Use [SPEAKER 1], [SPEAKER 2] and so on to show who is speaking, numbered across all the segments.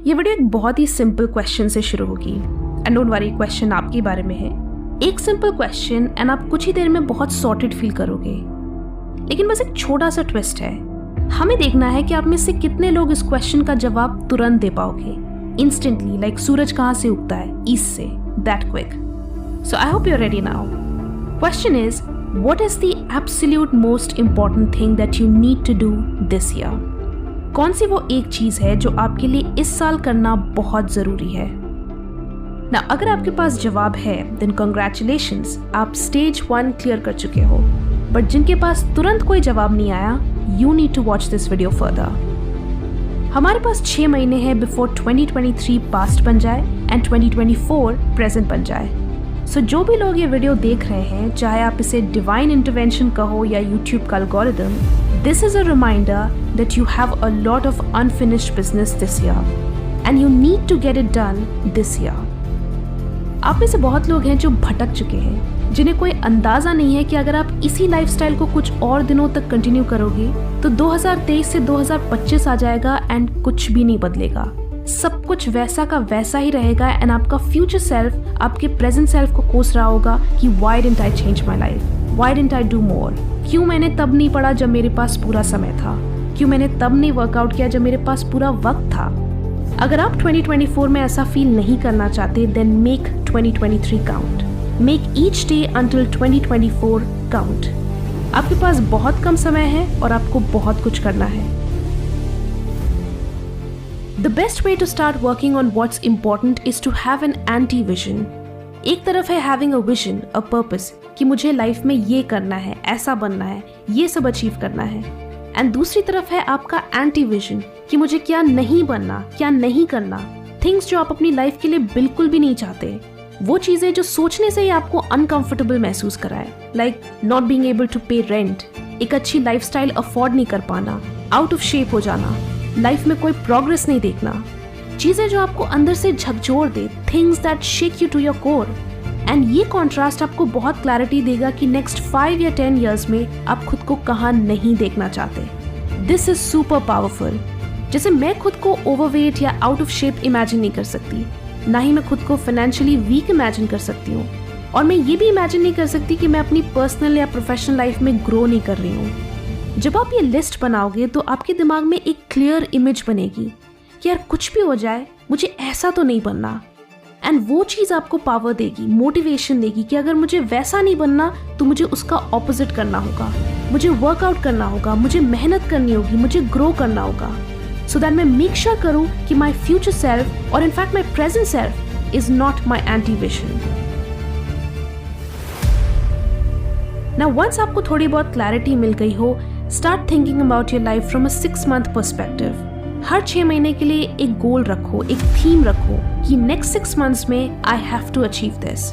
[SPEAKER 1] ये वीडियो एक बहुत ही सिंपल क्वेश्चन से शुरू होगी एंड डोंट वरी, क्वेश्चन आपके बारे में है। एक सिंपल क्वेश्चन एंड आप कुछ ही देर में बहुत सॉर्टेड फील करोगे। लेकिन बस एक छोटा सा ट्विस्ट है, हमें देखना है कि आप में से कितने लोग इस क्वेश्चन का जवाब तुरंत दे पाओगे, इंस्टेंटली, लाइक सूरज कहाँ से उगता है, ईस्ट से, that quick. So I hope you are ready now. Question is, what is the absolute most important thing that you need to do this year? कौन सी वो एक चीज है जो आपके लिए इस साल करना बहुत जरूरी है? ना अगर आपके पास जवाब है देन कंग्रेचुलेशंस, आप स्टेज 1 क्लियर कर चुके हो। बट जिनके पास तुरंत कोई जवाब नहीं आया, you need to watch this video further. हमारे पास 6 महीने हैं बिफोर 2023 पास्ट बन जाए एंड 2024 प्रेजेंट बन जाए। सो जो भी लोग ये वीडियो देख रहे हैं, चाहे आप इसे डिवाइन इंटरवेंशन कहो या यूट्यूब का algorithm, this is a reminder that you have a lot of unfinished business this year and you need to get it done this year. आप में से बहुत लोग हैं जो भटक चुके हैं, जिन्हें कोई अंदाजा नहीं है कि अगर आप इसी लाइफस्टाइल को कुछ और दिनों तक कंटिन्यू करोगे तो 2023 से 2025 आ जाएगा एंड कुछ भी नहीं बदलेगा। सब कुछ वैसा का वैसा ही रहेगा एंड आपका फ्यूचर सेल्फ आपके प्रेजेंट सेल्फ को कोस रहा होगा कि why didn't I change my life, why didn't I do more, क्यों मैंने तब नहीं पढ़ा जब मेरे पास पूरा समय था, क्यों मैंने तब नहीं वर्कआउट किया जब मेरे पास पूरा वक्त था। अगर आप 2024 में ऐसा फील नहीं करना चाहते, then make 2023 count, make each day until 2024 count. आपके पास बहुत कम समय है और आपको बहुत कुछ करना है। The best way to start working on what's important is to have an anti-vision. एक तरफ है having a vision, a purpose, कि मुझे लाइफ में ये करना है, ऐसा बनना है, ये सब अचीव करना है। एंड दूसरी तरफ है आपका एंटी-विजन, कि मुझे क्या नहीं बनना, क्या नहीं करना, थिंग्स जो आप अपनी लाइफ के लिए बिल्कुल भी नहीं चाहते, वो चीजें जो सोचने से ही आपको अनकंफर्टेबल महसूस कराए, like not being able to pay rent, एक अच्छी लाइफस्टाइल अफोर्ड नहीं कर पाना, आउट ऑफ शेप हो जाना, लाइफ में कोई प्रोग्रेस नहीं देखना, चीजें जो आपको अंदर से झकझोर दे, things that shake you to your core. And ये कॉन्ट्रास्ट आपको बहुत क्लैरिटी देगा कि नेक्स्ट 5 या 10 ईयर्स में आप खुद को कहाँ नहीं देखना चाहते। This is super powerful. जैसे मैं खुद को ओवरवेट या आउट ऑफ शेप इमेजिन नहीं कर सकती, ना ही मैं खुद को फाइनेंशियली वीक इमेजिन कर सकती हूँ, और मैं ये भी इमेजिन नहीं कर सकती कि मैं अपनी पर्सनल या प्रोफेशनल लाइफ में ग्रो नहीं कर रही हूँ। जब आप ये लिस्ट बनाओगे तो आपके दिमाग में एक क्लियर इमेज बनेगी कि यार कुछ भी हो जाए मुझे ऐसा तो नहीं बनना। एंड वो चीज़ आपको पावर देगी, मोटिवेशन देगी कि अगर मुझे वैसा नहीं बनना तो मुझे उसका ऑपोजिट करना होगा, मुझे वर्कआउट करना होगा, मुझे मेहनत करनी होगी, मुझे ग्रो करना होगा, सो दैट मैं मेक श्योर करूँ कि माई फ्यूचर सेल्फ और in fact my present self is not my anti vision. Now once आपको थोड़ी बहुत क्लैरिटी मिल गई हो, start thinking about your life from a 6 month perspective. हर 6 महीने के लिए एक गोल रखो, एक थीम रखो कि नेक्स्ट 6 months में I have to achieve this.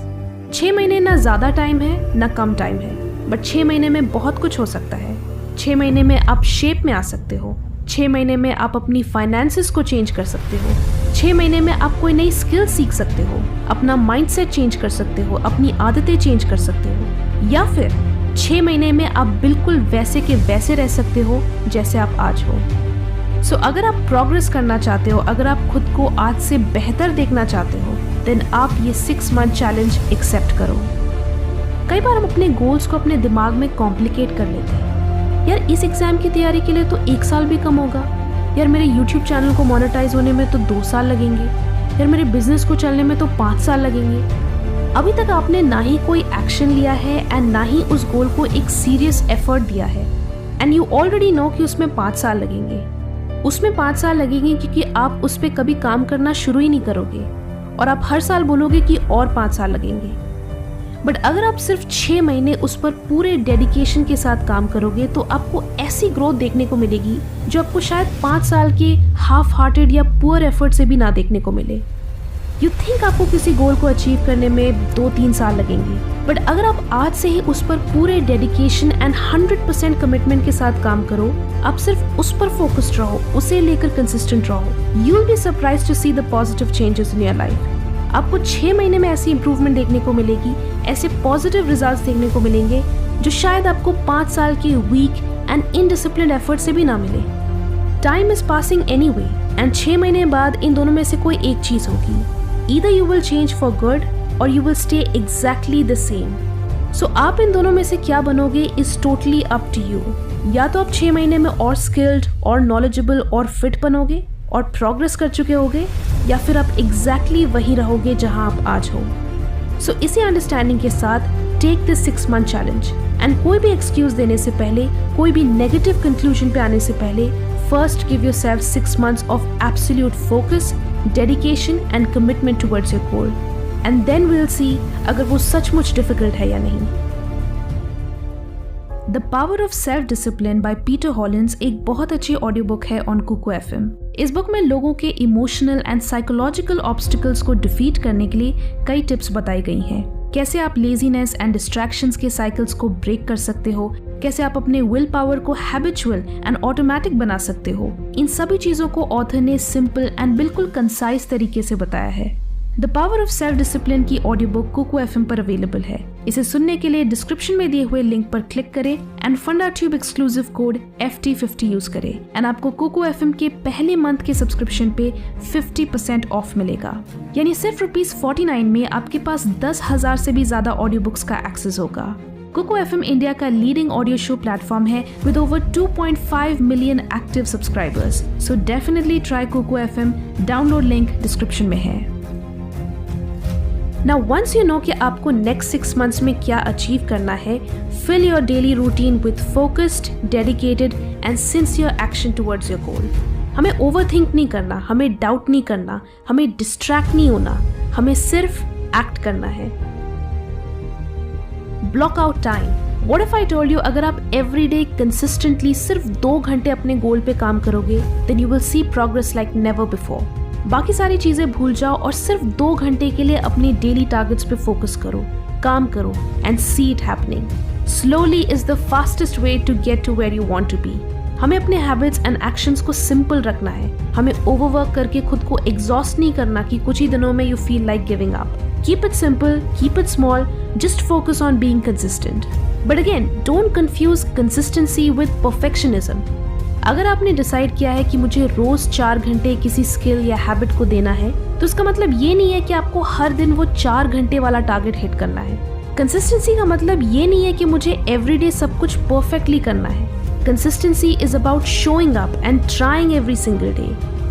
[SPEAKER 1] 6 महीने ना ज्यादा टाइम है ना कम टाइम है, बट 6 महीने में बहुत कुछ हो सकता है। 6 महीने में आप शेप में आ सकते हो, 6 महीने में आप अपनी फाइनेंसेस को चेंज कर सकते हो, 6 महीने में आप कोई नई स्किल सीख सकते हो, अपना माइंडसेट चेंज कर सकते हो, अपनी आदतें चेंज कर सकते हो, या फिर 6 महीने में आप बिल्कुल वैसे के वैसे रह सकते हो जैसे आप आज हो। सो अगर आप प्रोग्रेस करना चाहते हो, अगर आप खुद को आज से बेहतर देखना चाहते हो, देन आप ये 6 month चैलेंज एक्सेप्ट करो। कई बार हम अपने गोल्स को अपने दिमाग में कॉम्प्लिकेट कर लेते हैं। यार इस एग्जाम की तैयारी के लिए तो 1 साल भी कम होगा, यार मेरे यूट्यूब चैनल को मोनेटाइज होने में तो 2 साल लगेंगे, यार मेरे बिजनेस को चलने में तो 5 साल लगेंगे। अभी तक आपने ना ही कोई एक्शन लिया है एंड ना ही उस गोल को एक सीरियस एफर्ट दिया है, एंड यू ऑलरेडी नो कि उसमें 5 साल लगेंगे। उसमें 5 साल लगेंगे क्योंकि आप उस पर कभी काम करना शुरू ही नहीं करोगे, और आप हर साल बोलोगे कि और 5 साल लगेंगे। बट अगर आप सिर्फ 6 महीने उस पर पूरे डेडिकेशन के साथ काम करोगे तो आपको ऐसी ग्रोथ देखने को मिलेगी जो आपको शायद 5 साल के हाफ हार्टेड या पुअर एफर्ट से भी ना देखने को मिले। यू थिंक आपको किसी गोल को अचीव करने में 2-3 साल लगेंगे, बट अगर आप आज से ही उस पर पूरे डेडिकेशन एंड 100% कमिटमेंट के साथ काम करो, आप सिर्फ उस पर फोकस्ड रहो, उसे लेकर कंसिस्टेंट रहो, you will be surprised to see the positive changes in your life. आपको 6 महीने में ऐसी इंप्रूवमेंट देखने को मिलेगी, ऐसे पॉजिटिव रिजल्ट्स देखने को मिलेंगे जो शायद आपको 5 साल के वीक एंड इनडिसिप्लिन्ड एफर्ट से भी ना मिले। Time is passing anyway and 6 महीने बाद इन दोनों में से कोई एक चीज होगी। Either you will change for good और you will stay exactly the same. So आप इन दोनों में से क्या बनोगे is totally up to you. या तो आप 6 महीने में और स्किल्ड और नॉलेजेबल और फिट बनोगे और प्रोग्रेस कर चुके होगे, या फिर आप एग्जैक्टली वही रहोगे जहां आप आज हो। सो इसी अंडरस्टैंडिंग के साथ take this 6 month challenge and कोई भी एक्सक्यूज देने से पहले, कोई भी नेगेटिव कंक्लूजन पे आने से पहले, first give yourself 6 months of absolute focus, dedication and commitment towards your goal, and then we'll see अगर वो सचमुच डिफिकल्ट है या नहीं। The power of self discipline by Peter Hollins एक बहुत अच्छी ऑडियो बुक है ऑन कुकू FM। इस बुक में लोगों के इमोशनल एंड साइकोलॉजिकल ऑब्स्टिकल्स को डिफीट करने के लिए कई टिप्स बताई गई हैं। कैसे आप लेजीनेस एंड डिस्ट्रैक्शंस के साइकिल्स को ब्रेक कर सकते हो, कैसे आप अपने विल पावर को हैबिचुअल एंड ऑटोमेटिक बना सकते हो। इन सभी चीजों को ऑथर ने सिंपल एंड बिल्कुल कंसाइज तरीके से बताया है। The power of self discipline की ऑडियो बुक कुकू FM पर अवेलेबल है। इसे सुनने के लिए डिस्क्रिप्शन में दिए हुए लिंक पर क्लिक करें एंड फंडा tube exclusive code FT50 use करें एंड आपको कुकू FM के पहले मंथ के सब्सक्रिप्शन पे 50% ऑफ मिलेगा। यानी सिर्फ ₹49 में आपके पास 10,000 से भी ज्यादा ऑडियो बुक्स का एक्सेस होगा। कुकू FM इंडिया का लीडिंग ऑडियो शो प्लेटफॉर्म है with over 2.5 million active subscribers. So definitely try Kuku FM। Download link description में है। Now once you know कि आपको next 6 months में क्या अचीव करना है, fill your daily routine with focused, dedicated and sincere action towards your goal. हमें overthink नहीं करना, हमें doubt नहीं करना, हमें distract नहीं होना, हमें सिर्फ act करना है। Block out time. What if I told you अगर आप everyday consistently सिर्फ 2 घंटे अपने गोल पे काम करोगे, then you will see progress like never before. बाकी सारी चीजें भूल जाओ और सिर्फ 2 घंटे के लिए अपने डेली टारगेट्स पे फोकस करो, काम करो and see it happening. Slowly is the fastest way to get to where you want to be. हमें अपने हैबिट्स एंड एक्शंस को सिंपल रखना है। हमें ओवरवर्क करके खुद को एग्जॉस्ट नहीं करना कि कुछ ही दिनों में you feel like giving up. Keep it simple, keep it small, just focus on being consistent. But again don't confuse consistency with perfectionism. अगर आपने डिसाइड किया है कि मुझे रोज 4 घंटे किसी स्किल या हैबिट को देना है, तो इसका मतलब ये नहीं है कि आपको हर दिन वो 4 घंटे वाला टारगेट हिट करना है। कंसिस्टेंसी का मतलब ये नहीं है कि मुझे एवरीडे सब कुछ परफेक्टली करना है। Consistency is about showing up and trying every single day.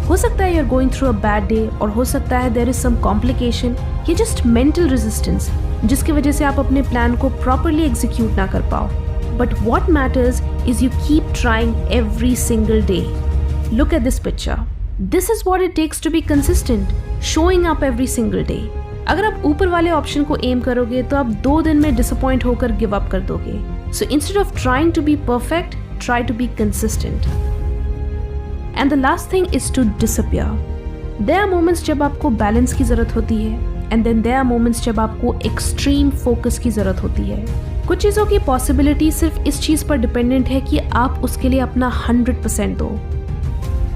[SPEAKER 1] हो सकता है you are going through a bad day और हो सकता है देयर इज सम कॉम्प्लिकेशन या जस्ट मेंटल रेजिस्टेंस जिसकी वजह से आप अपने प्लान को प्रॉपरली एग्जीक्यूट ना कर पाओ। But what matters is you keep trying every single day. Look at this picture. This is what it takes to be consistent, showing up every single day. अगर आप ऊपर वाले ऑप्शन को M करोगे तो आप 2 दिन में डिसअपॉइंट होकर गिव अप कर दोगे। So instead of trying to be perfect, try to be consistent. And the last thing is to disappear. There are moments जब आपको बैलेंस की जरूरत होती है, and then there are moments जब आपको एक्सट्रीम फोकस की जरूरत होती है। कुछ चीज़ों की पॉसिबिलिटी सिर्फ इस चीज़ पर डिपेंडेंट है कि आप उसके लिए अपना 100% दो।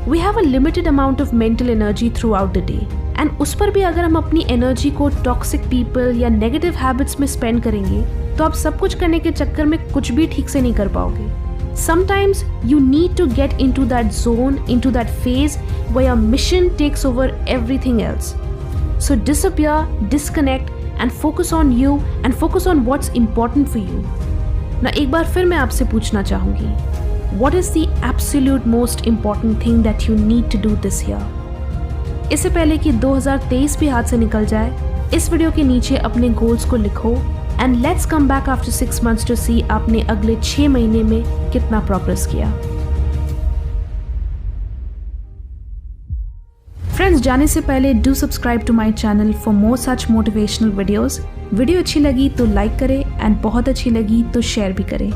[SPEAKER 1] We have a limited amount of mental energy throughout the day and उस पर भी अगर हम अपनी एनर्जी को टॉक्सिक पीपल या नेगेटिव हैबिट्स में स्पेंड करेंगे तो आप सब कुछ करने के चक्कर में कुछ भी ठीक से नहीं कर पाओगे। Sometimes you need to get into that zone, into that phase where your mission takes over everything else. So disappear, disconnect and focus on you and focus on what's important for you. ना एक बार फिर मैं आपसे पूछना चाहूँगी, what is the absolute most important thing that you need to do this year? इससे पहले कि 2023 भी हाथ से निकल जाए, इस वीडियो के नीचे अपने गोल्स को लिखो and let's come back after 6 months to see आपने अगले 6 महीने में कितना प्रोग्रेस किया। फ्रेंड्स, जाने से पहले do subscribe to my channel for more such motivational videos. Video अच्छी लगी तो लाइक करें एंड बहुत अच्छी लगी तो शेयर भी करें।